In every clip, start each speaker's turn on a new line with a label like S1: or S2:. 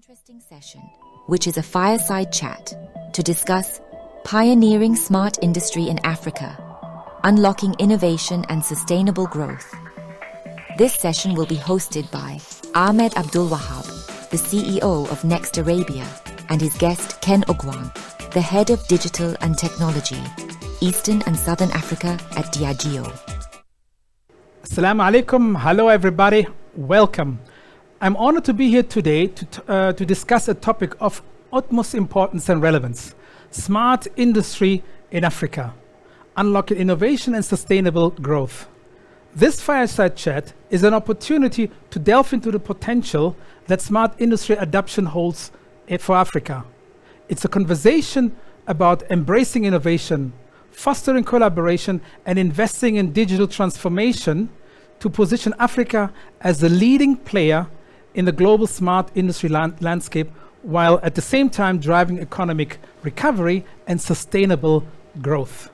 S1: interesting session, which is a fireside chat to discuss pioneering smart industry in Africa, unlocking innovation and sustainable growth. This session will be hosted by Ahmed Abdul Wahab, the CEO of Next Arabia, and his guest Ken Ogwang, the head of digital and technology, Eastern and Southern Africa at Diageo.
S2: Assalamu alaikum. Hello, everybody. Welcome. I'm honored to be here today to discuss a topic of utmost importance and relevance: smart industry in Africa, unlocking innovation and sustainable growth. This fireside chat is an opportunity to delve into the potential that smart industry adoption holds for Africa. It's a conversation about embracing innovation, fostering collaboration, and investing in digital transformation to position Africa as the leading player in the global smart industry landscape, while at the same time driving economic recovery and sustainable growth.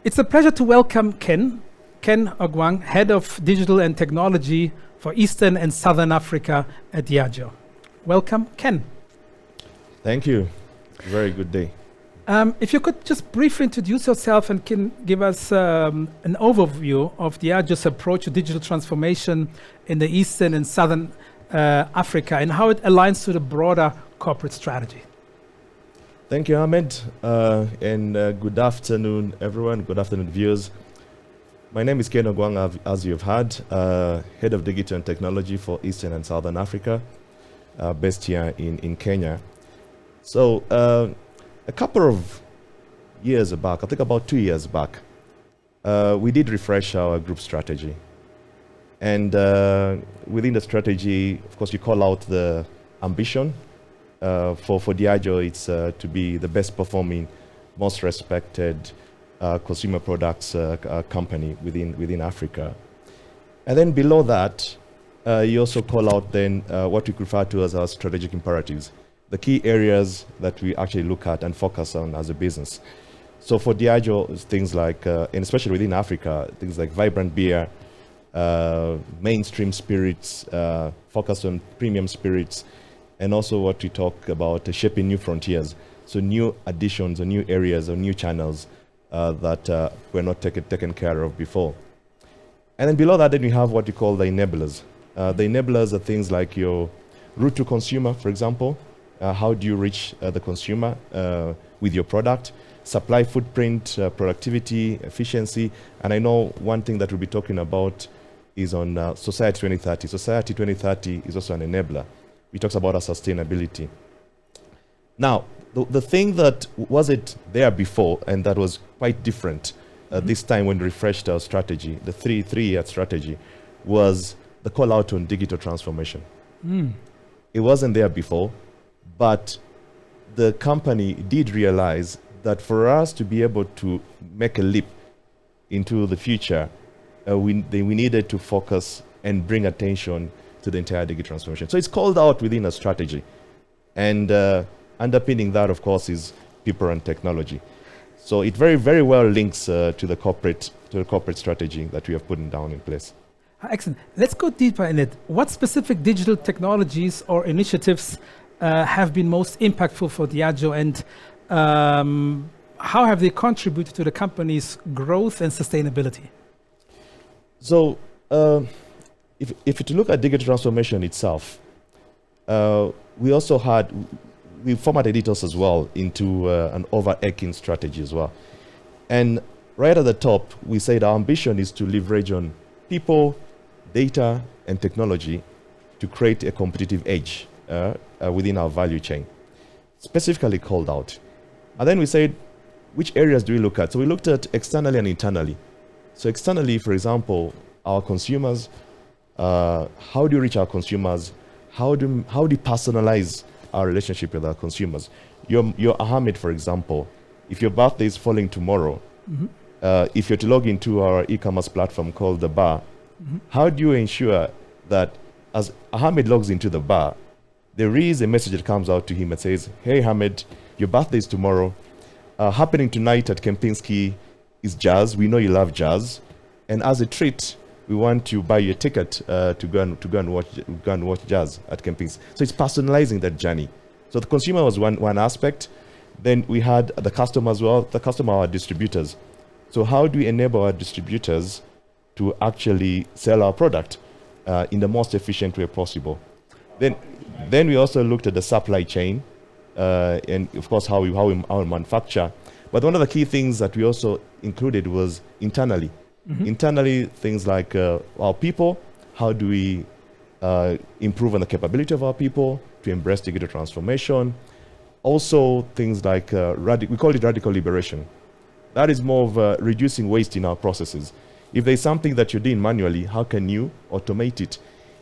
S2: It's a pleasure to welcome Ken Ogwang, Head of Digital and Technology for Eastern and Southern Africa at Diageo. Welcome, Ken.
S3: Thank you. Very good day.
S2: If you could just briefly introduce yourself and can give us an overview of Diageo's approach to digital transformation in the Eastern and Southern Africa and how it aligns to the broader corporate strategy.
S3: Thank you, Ahmed. And good afternoon, everyone. Good afternoon, viewers. My name is Ken Ogwang, as you've heard, Head of Digital and Technology for Eastern and Southern Africa, based here in Kenya. So, a couple of years back, I think about 2 years back, we did refresh our group strategy. And within the strategy, of course, you call out the ambition. For Diageo, it's to be the best performing, most respected consumer products company within Africa. And then below that, you also call out then what we refer to as our strategic imperatives, the key areas that we actually look at and focus on as a business. So for Diageo, it's things like, and especially within Africa, things like vibrant beer, mainstream spirits, focus on premium spirits, and also what we talk about shaping new frontiers. So new additions or new areas or new channels that were not taken care of before. And then below that, then we have what we call the enablers. The enablers are things like your route to consumer, for example. How do you reach the consumer with your product? Supply footprint, productivity, efficiency. And I know one thing that we'll be talking about is on Society 2030. Society 2030 is also an enabler. It talks about our sustainability. Now, the thing that wasn't there before, and that was quite different this time when we refreshed our strategy, the three-year strategy, was the call out on digital transformation. It wasn't there before. But the company did realize that for us to be able to make a leap into the future, we needed to focus and bring attention to the entire digital transformation. So it's called out within a strategy. And underpinning that, of course, is people and technology. So it very, very well links to the corporate strategy that we have put down in place.
S2: Excellent. Let's go deeper in it. What specific digital technologies or initiatives have been most impactful for Diageo, and how have they contributed to the company's growth and sustainability?
S3: So, if you look at digital transformation itself, we formatted it as well into an overarching strategy as well. And right at the top, we said our ambition is to leverage on people, data, and technology to create a competitive edge within our value chain, specifically called out. And then we said, which areas do we look at? So we looked at externally and internally. So externally, for example, our consumers, how do you reach our consumers? How do you personalize our relationship with our consumers? Your Ahmed, for example, if your birthday is falling tomorrow, if you're to log into our e-commerce platform called The Bar, how do you ensure that as Ahmed logs into The Bar, there is a message that comes out to him that says, hey, Ahmed, your birthday is tomorrow. Happening tonight at Kempinski is jazz. We know you love jazz. And as a treat, we want to buy you a ticket to go and watch jazz at campings. So it's personalizing that journey. So the consumer was one aspect. Then we had the customer as well. The customer are our distributors. So how do we enable our distributors to actually sell our product in the most efficient way possible? Then we also looked at the supply chain and of course how we manufacture. But one of the key things that we also included was internally. Internally, things like our people. How do we improve on the capability of our people to embrace digital transformation? Also, things like we call it radical liberation. That is more of reducing waste in our processes. If there's something that you're doing manually, how can you automate it?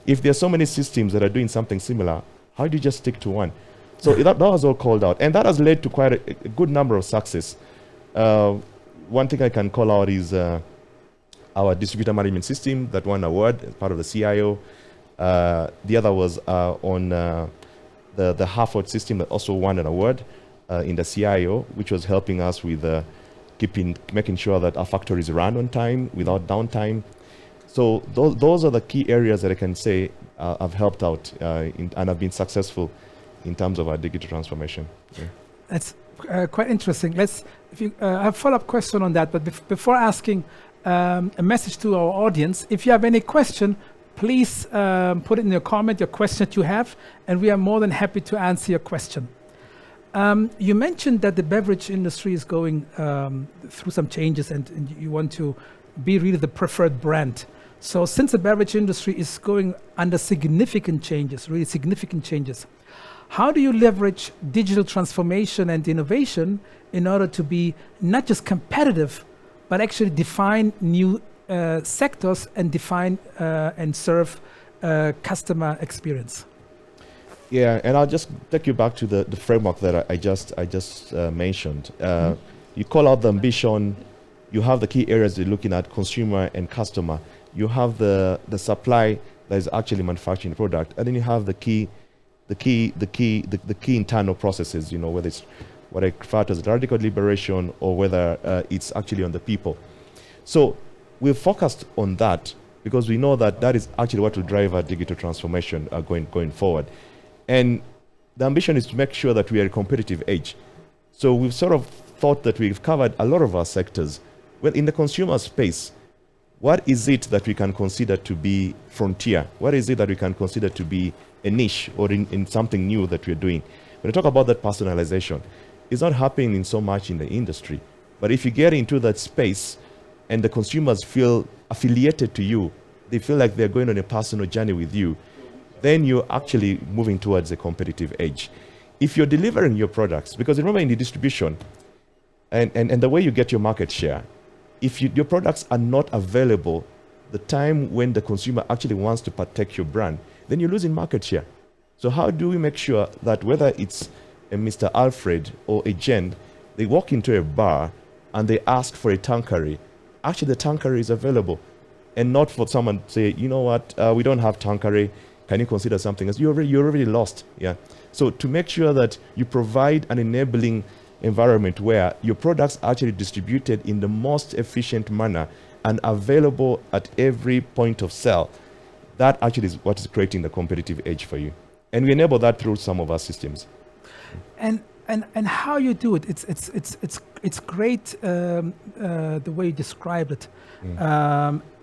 S3: If there's so many systems that are doing something similar, how do you just stick to one? So that was all called out. And that has led to quite a good number of success. One thing I can call out is our distributor management system that won an award as part of the CIO. The other was on the Harvard system that also won an award in the CIO, which was helping us with making sure that our factories run on time without downtime. So those are the key areas that I can say have helped out and have been successful in terms of our digital transformation. Yeah.
S2: That's quite interesting. I have a follow-up question on that, but before asking a message to our audience, if you have any question, please put it in your comment, your question that you have, and we are more than happy to answer your question. You mentioned that the beverage industry is going through some changes and you want to be really the preferred brand. So since the beverage industry is going under significant changes, really significant changes, how do you leverage digital transformation and innovation in order to be not just competitive, but actually define new sectors and define and serve customer experience?
S3: Yeah, and I'll just take you back to the framework that I just mentioned. You call out the ambition. You have the key areas you're looking at: consumer and customer. You have the supply that is actually manufacturing the product, and then you have the key internal processes. You know, whether it's what I refer to as radical liberation or whether it's actually on the people. So we've focused on that because we know that that is actually what will drive our digital transformation going forward. And the ambition is to make sure that we are a competitive edge. So we've sort of thought that we've covered a lot of our sectors. Well, in the consumer space, what is it that we can consider to be frontier? What is it that we can consider to be a niche or in something new that we're doing? When I talk about that personalization, it's not happening so much in the industry. But if you get into that space and the consumers feel affiliated to you, they feel like they're going on a personal journey with you, then you're actually moving towards a competitive edge. If you're delivering your products, because remember in the distribution and the way you get your market share, if your products are not available the time when the consumer actually wants to protect your brand, then you're losing market share. So how do we make sure that whether it's a Mr. Alfred or a Jen, they walk into a bar and they ask for a Tanqueray, actually the Tanqueray is available, and not for someone to say, you know what, we don't have Tanqueray, can you consider something else? You're already lost. Yeah. So to make sure that you provide an enabling environment where your products are actually distributed in the most efficient manner and available at every point of sale, that actually is what is creating the competitive edge for you. And we enable that through some of our systems.
S2: And how you do it, it's great the way you describe it.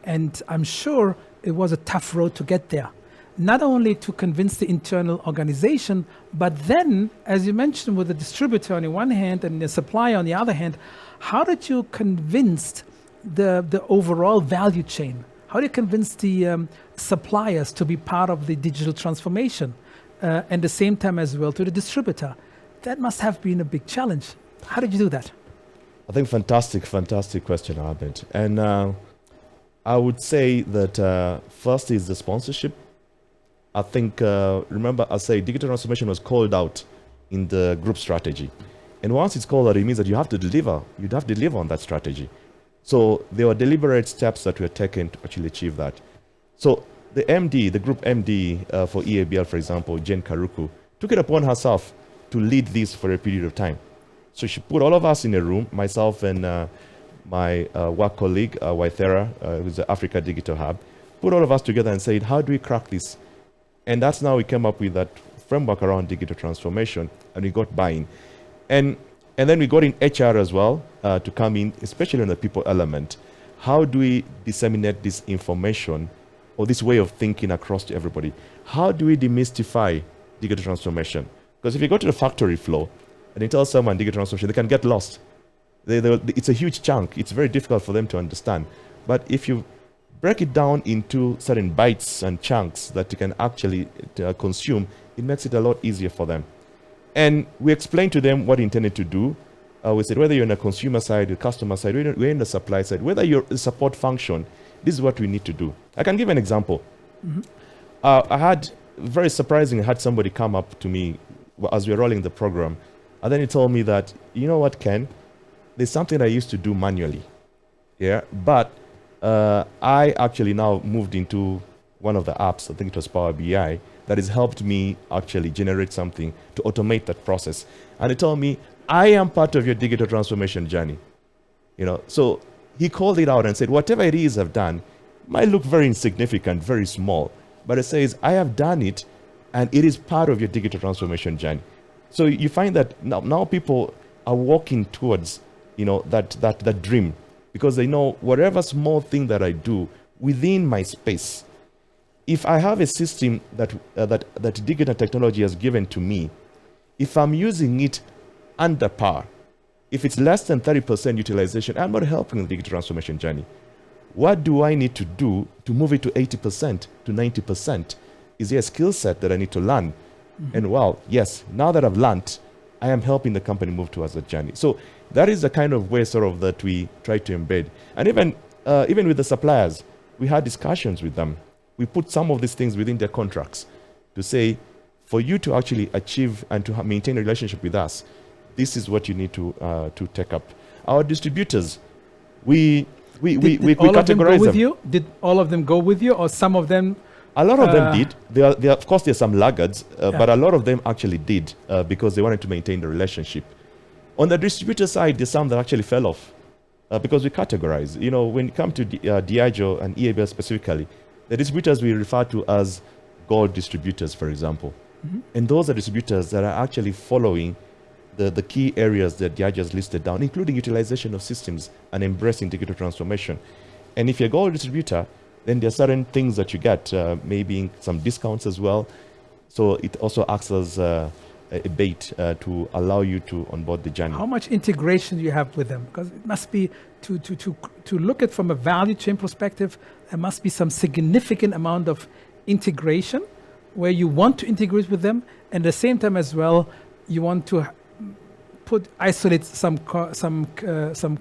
S2: And I'm sure it was a tough road to get there. Not only to convince the internal organization, but then, as you mentioned, with the distributor on the one hand and the supplier on the other hand, how did you convince the overall value chain? How do you convince the suppliers to be part of the digital transformation? And the same time as well to the distributor? That must have been a big challenge. How did you do that?
S3: I think fantastic question, Ahmed. And I would say that first is the sponsorship. I think, remember I say digital transformation was called out in the group strategy. And once it's called out, it means that you have to deliver. You'd have to deliver on that strategy. So there were deliberate steps that were taken to actually achieve that. So the MD, the group MD for EABL, for example, Jen Karuku, took it upon herself to lead this for a period of time. So she put all of us in a room, myself and my work colleague, Waithera, who's the Africa Digital Hub. put all of us together and said, how do we crack this? And that's now we came up with that framework around digital transformation, and we got buy-in. And then we got in HR as well to come in, especially on the people element. How do we disseminate this information or this way of thinking across to everybody? How do we demystify digital transformation? Because if you go to the factory floor and you tell someone digital transformation, they can get lost. It's a huge chunk. It's very difficult for them to understand. But if you break it down into certain bytes and chunks that you can actually consume, it makes it a lot easier for them. And we explained to them what we intended to do. We said, whether you're on the consumer side, the customer side, we're in the supply side, whether you're a support function, this is what we need to do. I can give an example.
S2: Mm-hmm.
S3: I had, very surprising, I had somebody come up to me as we were rolling the program, and then he told me that, you know what, Ken, there's something I used to do manually, but I actually now moved into one of the apps, I think it was Power BI, that has helped me actually generate something to automate that process. And he told me, I am part of your digital transformation journey. So he called it out and said, whatever it is I've done might look very insignificant, very small, but it says, I have done it, and it is part of your digital transformation journey. So you find that now people are walking towards, that dream, because they know whatever small thing that I do within my space, if I have a system that digital technology has given to me, if I'm using it under par, if it's less than 30% utilization, I'm not helping the digital transformation journey. What do I need to do to move it to 80%, to 90%? Is there a skill set that I need to learn? Mm-hmm. And yes, now that I've learned, I am helping the company move towards that journey. So that is the kind of way sort of that we try to embed. And even with the suppliers, we had discussions with them. We put some of these things within their contracts to say, for you to actually achieve and to maintain a relationship with us, this is what you need to take up. Our distributors, we categorize them.
S2: Did all of them go with you, or some of them?
S3: A lot of them did. There, of course, there's some laggards, but a lot of them actually did because they wanted to maintain the relationship. On the distributor side, there's some that actually fell off because we categorize. When it comes to Diageo and EABL specifically, the distributors we refer to as gold distributors, for example. Mm-hmm. And those are distributors that are actually following the key areas that Diageo has listed down, including utilization of systems and embracing digital transformation. And if you're a gold distributor, then there are certain things that you get, maybe some discounts as well. So it also acts as a bait to allow you to onboard the journey.
S2: How much integration do you have with them? Because it must be, to look at from a value chain perspective, there must be some significant amount of integration where you want to integrate with them, and at the same time as well, you want to isolate some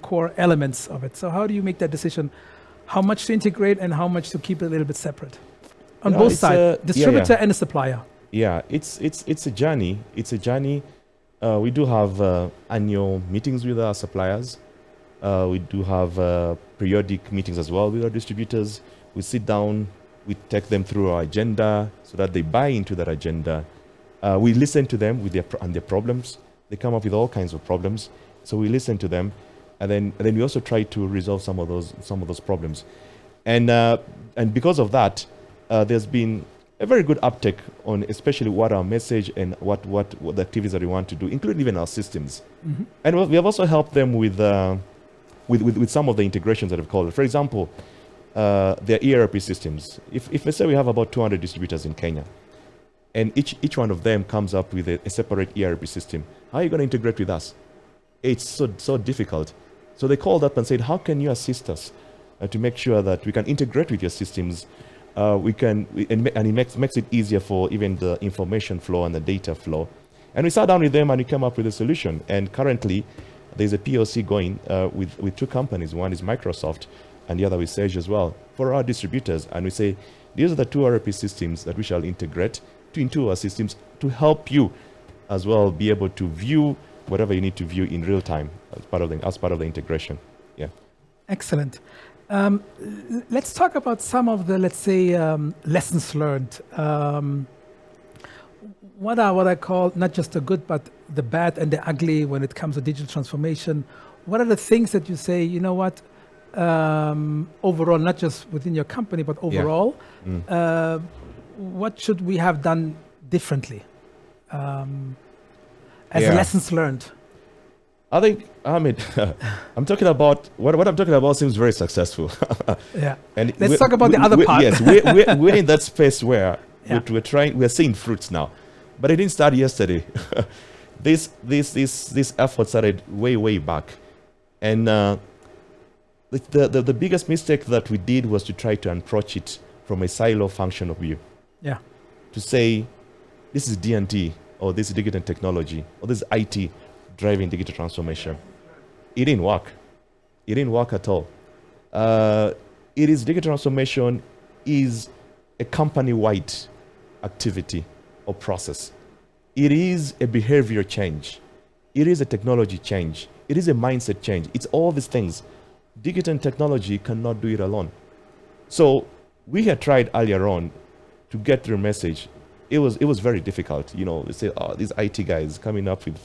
S2: core elements of it. So how do you make that decision? How much to integrate and how much to keep it a little bit separate? On both sides, distributor and a supplier.
S3: Yeah, it's a journey. It's a journey. We do have annual meetings with our suppliers. We do have periodic meetings as well with our distributors. We sit down, we take them through our agenda so that they buy into that agenda. We listen to them with their problems. They come up with all kinds of problems. So we listen to them, and then we also try to resolve some of those problems. And because of that, there's been a very good uptake on especially what our message and what the activities that we want to do, including even our systems. Mm-hmm. And we have also helped them with some of the integrations that I've called. For example, their ERP systems. If let's say we have about 200 distributors in Kenya, and each one of them comes up with a separate ERP system, how are you going to integrate with us? It's so difficult. So they called up and said, how can you assist us to make sure that we can integrate with your systems? And it makes it easier for even the information flow and the data flow. And we sat down with them and we came up with a solution. And currently, there's a POC going with two companies. One is Microsoft, and the other is Sage as well, for our distributors. And we say, these are the two ERP systems that we shall integrate into our systems to help you as well be able to view whatever you need to view in real time as part of the integration. Yeah.
S2: Excellent. Let's talk about some of the, let's say, lessons learned. What I call not just the good, but the bad and the ugly when it comes to digital transformation. What are the things that you say, you know what, overall, not just within your company, but overall, what should we have done differently as lessons learned?
S3: I think, Ahmed, I'm talking about, what I'm talking about seems very successful.
S2: Yeah. And let's talk about the other part.
S3: Yes, we're in that space where we're seeing fruits now. But it didn't start yesterday. This effort started way back. And the biggest mistake that we did was to try to approach it from a silo function of view.
S2: Yeah.
S3: To say, this is D&T, or this is digital technology, or this is IT driving digital transformation. It didn't work. It didn't work at all. Digital transformation is a company-wide activity or process. It is a behavior change. It is a technology change. It is a mindset change. It's all these things. Digital and technology cannot do it alone. So we had tried earlier on to get the message. It was very difficult. They say, these IT guys coming up with,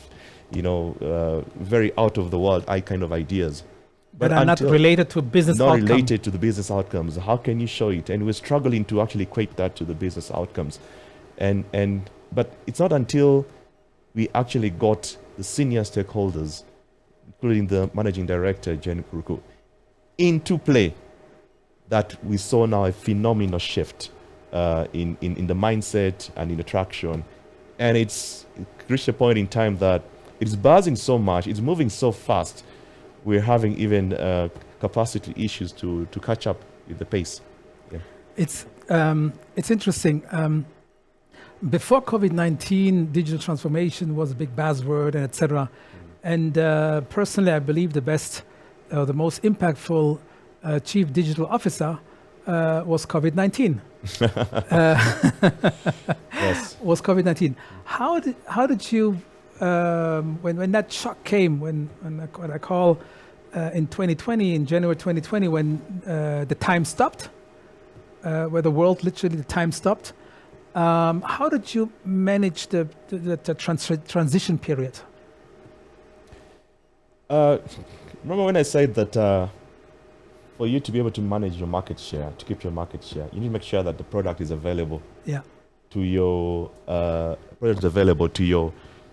S3: very out of the world kind of ideas.
S2: But are not related to business outcomes.
S3: Not related to the business outcomes. How can you show it? And we're struggling to actually equate that to the business outcomes. But it's not until we actually got the senior stakeholders, including the managing director, Jen Kuruku, into play that we saw now a phenomenal shift in the mindset and in the traction. And it reached a point in time that it's buzzing so much, it's moving so fast, we're having even capacity issues to catch up with the pace. Yeah.
S2: It's interesting. Before COVID-19, digital transformation was a big buzzword, and etc. And personally, I believe the best, the most impactful chief digital officer was COVID-19.
S3: Yes.
S2: Was COVID-19. How did you when that shock came, when I call in 2020, in January 2020, when the time stopped, where the world literally the time stopped. How did you manage the transition period?
S3: Remember when I said that for you to be able to manage your market share, to keep your market share, you need to make sure that the product is available to your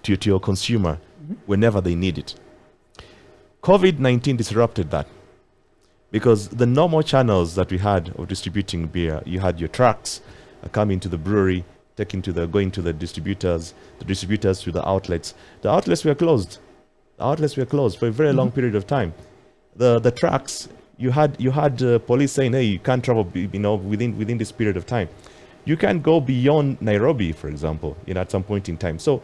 S3: to your consumer whenever they need it. COVID-19 disrupted that, because the normal channels that we had of distributing beer, you had your trucks coming to the brewery, going to the distributors to the outlets. The outlets were closed. For a very long period of time. The trucks, you had police saying, hey, you can't travel within this period of time. You can't go beyond Nairobi, for example, at some point in time. So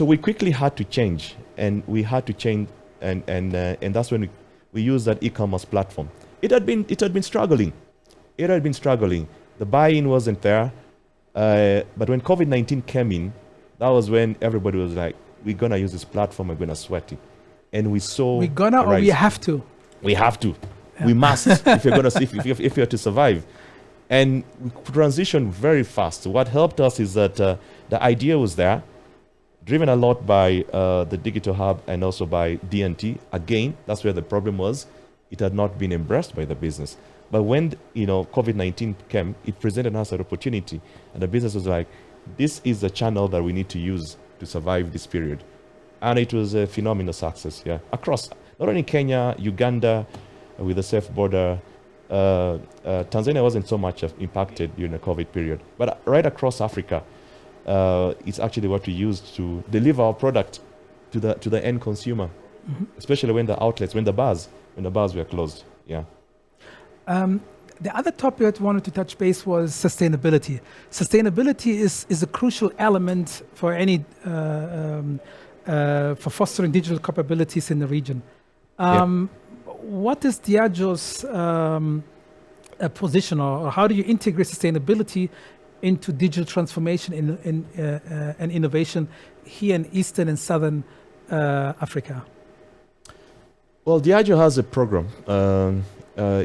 S3: we quickly had to change, and that's when we used that e-commerce platform. It had been struggling. The buy-in wasn't there. But when COVID-19 came in, that was when everybody was like, we're going to use this platform, we're going to sweat it. And we saw...
S2: We're going to, or we have to?
S3: We have to. Yeah. We must, if you're to survive. And we transitioned very fast. What helped us is that the idea was there, driven a lot by the Digital Hub and also by D&T. Again, that's where the problem was. It had not been embraced by the business. But when COVID-19 came, it presented us an opportunity, and the business was like, "This is the channel that we need to use to survive this period," and it was a phenomenal success. Yeah, across not only Kenya, Uganda, with the safe border, Tanzania wasn't so much impacted during the COVID period, but right across Africa, it's actually what we used to deliver our product to the end consumer, especially when the bars were closed. Yeah.
S2: The other topic I wanted to touch base was sustainability. Sustainability is a crucial element for any for fostering digital capabilities in the region. What is Diageo's position, or how do you integrate sustainability into digital transformation and innovation here in Eastern and Southern Africa?
S3: Well, Diageo has a program.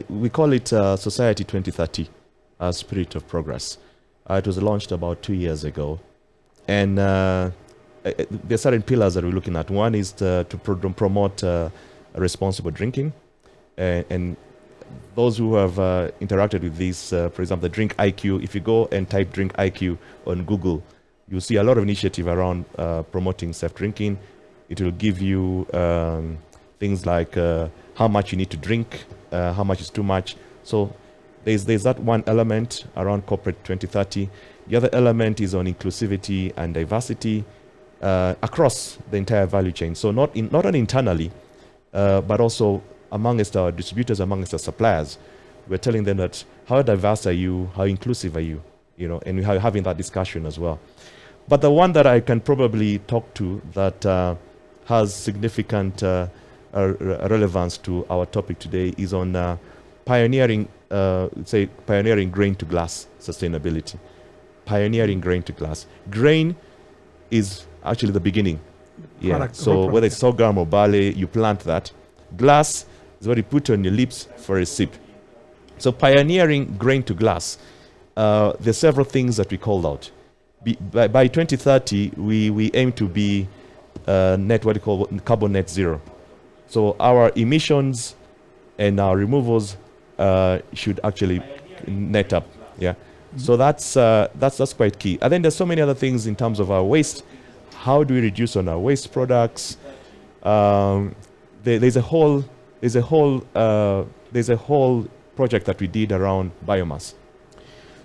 S3: We call it Society 2030, Spirit of Progress. It was launched about 2 years ago. And there are certain pillars that we're looking at. One is to promote responsible drinking. And those who have interacted with this, for example, the Drink IQ, if you go and type Drink IQ on Google, you'll see a lot of initiative around promoting safe drinking. It will give you things like how much you need to drink, how much is too much. So there's that one element around corporate 2030. The other element is on inclusivity and diversity across the entire value chain. So not only internally, but also amongst our distributors, amongst our suppliers. We're telling them that how diverse are you, how inclusive are you, and we're having that discussion as well. But the one that I can probably talk to that has significant relevance to our topic today is on pioneering grain to glass sustainability. Pioneering grain to glass. Grain is actually the beginning. So whether it's sorghum or barley, you plant that. Glass is what you put on your lips for a sip. So pioneering grain to glass. There's several things that we called out. By 2030, we aim to be carbon net zero. So our emissions and our removals should actually net up. Yeah. Mm-hmm. So that's quite key. And then there's so many other things in terms of our waste. How do we reduce on our waste products? There's a whole project that we did around biomass.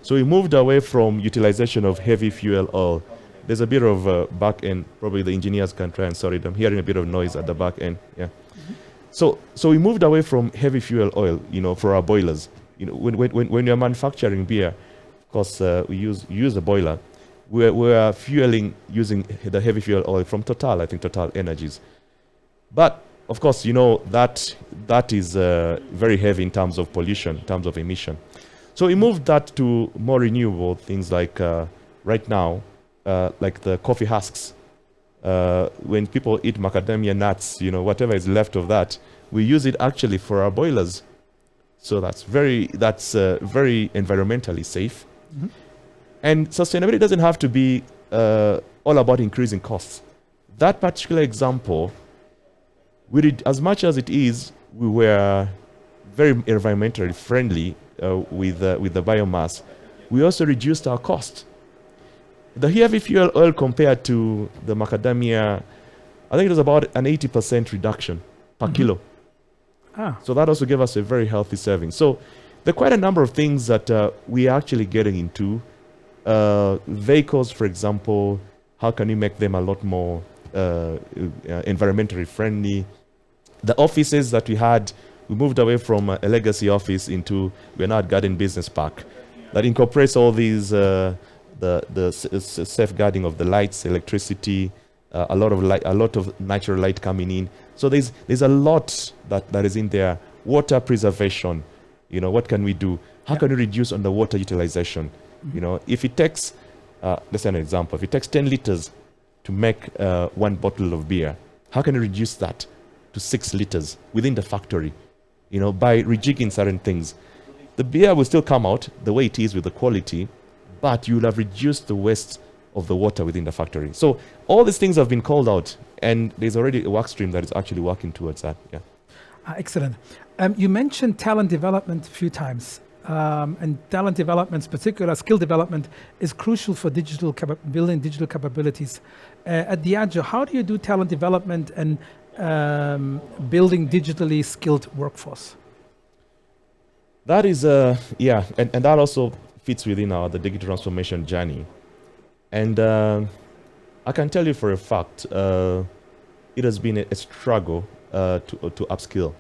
S3: So we moved away from utilization of heavy fuel oil. There's a bit of back end. Probably the engineers can try and sort it. I'm hearing a bit of noise at the back end. Yeah. Mm-hmm. So we moved away from heavy fuel oil, for our boilers. When you're manufacturing beer, of course, we use a boiler. We're fueling using the heavy fuel oil from Total. I think Total Energies. But of course, that is very heavy in terms of pollution, in terms of emission. So we moved that to more renewable things like right now, like the coffee husks. When people eat macadamia nuts, whatever is left of that, we use it actually for our boilers. So that's very environmentally safe. Mm-hmm. And sustainability doesn't have to be all about increasing costs. That particular example, we did as much as it is. We were very environmentally friendly with the biomass. We also reduced our cost. The heavy fuel oil compared to the macadamia, I think it was about an 80% reduction per kilo. So that also gave us a very healthy serving. So there are quite a number of things that we are actually getting into. Vehicles, for example, how can we make them a lot more environmentally friendly? The offices that we had, we moved away from a legacy office into, we're now at Garden Business Park that incorporates all these, the safeguarding of the lights, electricity, a lot of natural light coming in. So there's a lot that is in there. Water preservation, what can we do? How can we reduce on the water utilization? If it takes, let's say an example, if it takes 10 liters to make one bottle of beer, how can we reduce that to 6 liters within the factory? By rejigging certain things. The beer will still come out the way it is with the quality, but you'll have reduced the waste of the water within the factory. So all these things have been called out, and there's already a work stream that is actually working towards that. Yeah.
S2: Excellent. You mentioned talent development a few times. And talent development, particular skill development, is crucial for building digital capabilities. At Diageo, how do you do talent development and building digitally skilled workforce?
S3: That is, and that also fits within the digital transformation journey. And I can tell you for a fact, it has been a struggle to upskill.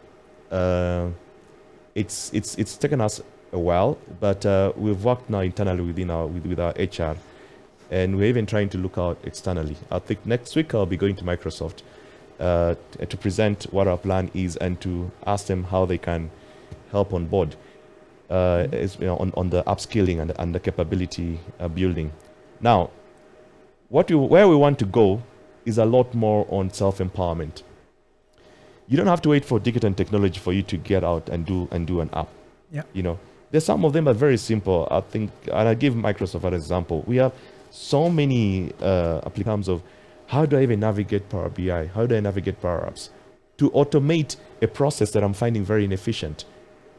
S3: It's taken us a while, but we've worked now internally with our HR, and we're even trying to look out externally. I think next week I'll be going to Microsoft to present what our plan is and to ask them how they can help on board on the upskilling and the capability building. Now, where we want to go is a lot more on self-empowerment. You don't have to wait for digital and technology for you to get out and do an app. Yeah. There's some of them are very simple. I think, and I give Microsoft an example. We have so many applications of how do I even navigate Power BI? How do I navigate Power Apps? to automate a process that I'm finding very inefficient.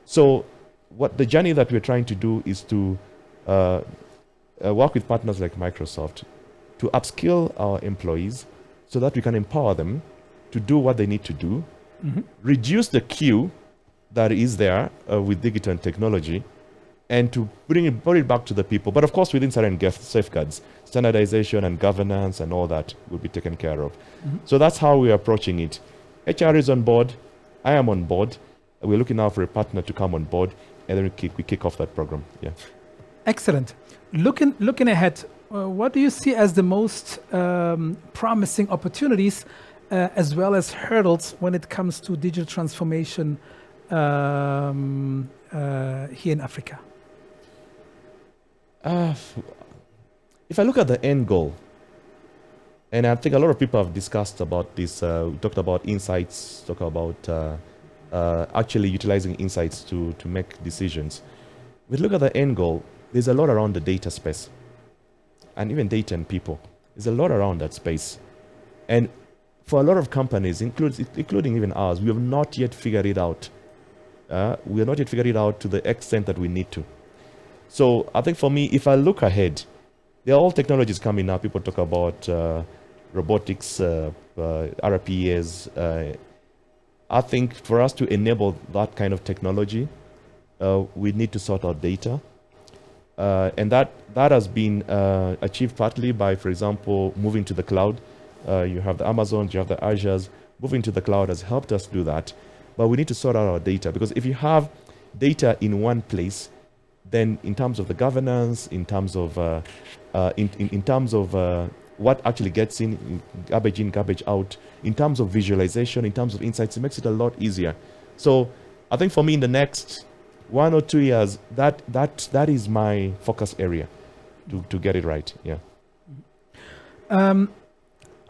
S3: So what the journey that we're trying to do is to work with partners like Microsoft to upskill our employees so that we can empower them to do what they need to do, reduce the queue that is there with digital and technology, and to bring it back to the people. But of course, within certain safeguards, standardization and governance and all that will be taken care of. So that's how we're approaching it. HR is on board. I am on board. We're looking now for a partner to come on board, and then we kick off that program. Yeah.
S2: Excellent. Looking ahead, what do you see as the most promising opportunities as well as hurdles when it comes to digital transformation here in Africa?
S3: If I look at the end goal, and I think a lot of people have discussed about this, we talked about insights, talk about actually utilizing insights to make decisions. We look at the end goal, there's a lot around the data space, and even data and people. There's a lot around that space. And for a lot of companies, including even ours, we have not yet figured it out. We have not yet figured it out to the extent that we need to. So I think for me, if I look ahead, there are all technologies coming up. People talk about robotics, RPAs. I think for us to enable that kind of technology, we need to sort out data. And that has been achieved partly by, for example, moving to the cloud. You have the Amazons, you have the Azures. Moving to the cloud has helped us do that. But we need to sort out our data, because if you have data in one place, then in terms of the governance, in terms of what actually gets in, garbage out, in terms of visualization, in terms of insights, it makes it a lot easier. So I think for me, in the next 1 or 2 years, that is my focus area to get it right. Yeah.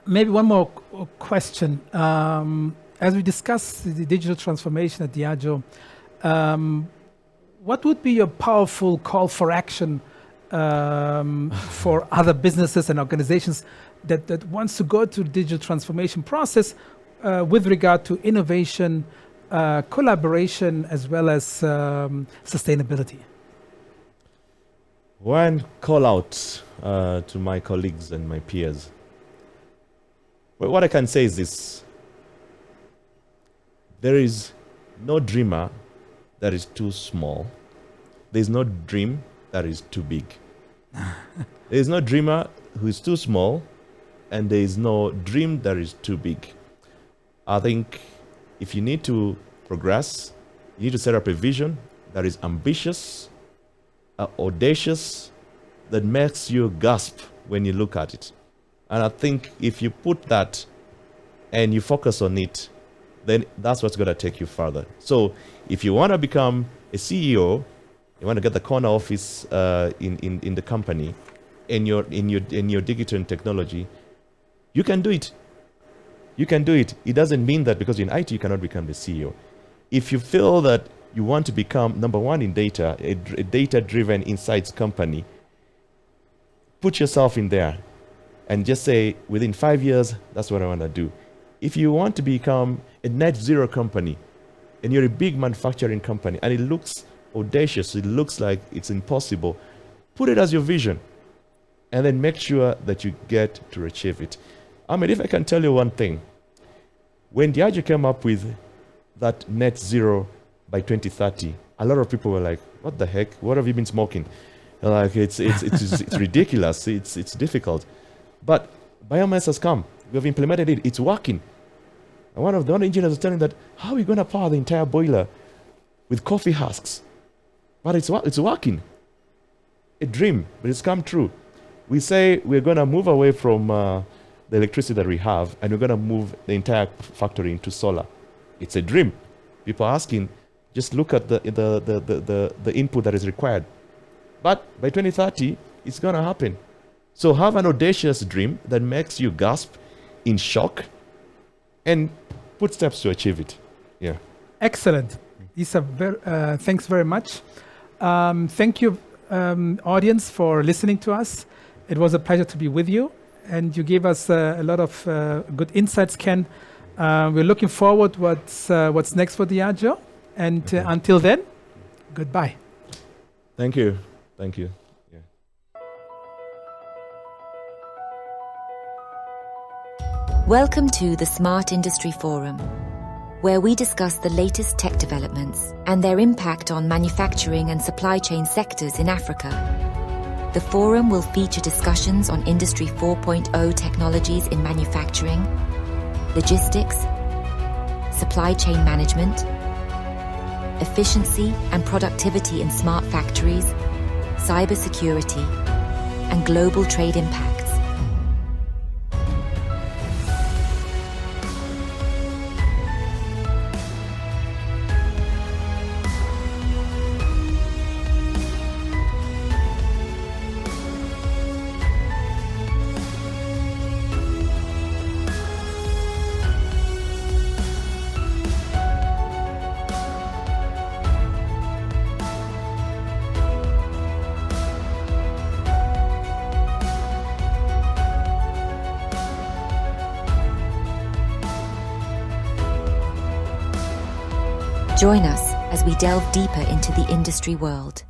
S2: Maybe one more question. As we discuss the digital transformation at Diageo, what would be your powerful call for action for other businesses and organizations that wants to go through the digital transformation process with regard to innovation, collaboration, as well as sustainability?
S3: One call out to my colleagues and my peers. Well, what I can say is this: there is no dreamer that is too small. There is no dream that is too big. There is no dreamer who is too small, and there is no dream that is too big. I think if you need to progress, you need to set up a vision that is ambitious, audacious, that makes you gasp when you look at it. And I think if you put that and you focus on it, then that's what's going to take you further. So if you want to become a CEO, you want to get the corner office in the company, in your digital and technology, you can do it. You can do it. It doesn't mean that because you're in IT, you cannot become the CEO. If you feel that you want to become number one in data, a data-driven insights company, put yourself in there and just say, within 5 years, that's what I want to do. If you want to become a net zero company, and you're a big manufacturing company, and it looks audacious, it looks like it's impossible, put it as your vision, and then make sure that you get to achieve it. I mean, if I can tell you one thing, when Diageo came up with that net zero by 2030, a lot of people were like, what the heck? What have you been smoking? Like, it's ridiculous. It's difficult. But biomass has come. We have implemented it. It's working. And one of the engineers was telling that, how are we going to power the entire boiler with coffee husks? But it's working. A dream, but it's come true. We say we're going to move away from the electricity that we have, and we're going to move the entire factory into solar. It's a dream. People are asking, just look at the input that is required. But by 2030, it's going to happen. So have an audacious dream that makes you gasp in shock and put steps to achieve it. Yeah.
S2: Excellent. Isa, thanks very much. Thank you, audience, for listening to us. It was a pleasure to be with you, and you gave us a lot of good insights, Ken. We're looking forward what's next for Diageo. And until then, goodbye.
S3: Thank you. Thank you. Yeah.
S1: Welcome to the Smart Industry Forum, where we discuss the latest tech developments and their impact on manufacturing and supply chain sectors in Africa. The forum will feature discussions on Industry 4.0 technologies in manufacturing, logistics, supply chain management, efficiency and productivity in smart factories, cybersecurity, and global trade impacts. Join us as we delve deeper into the industry world.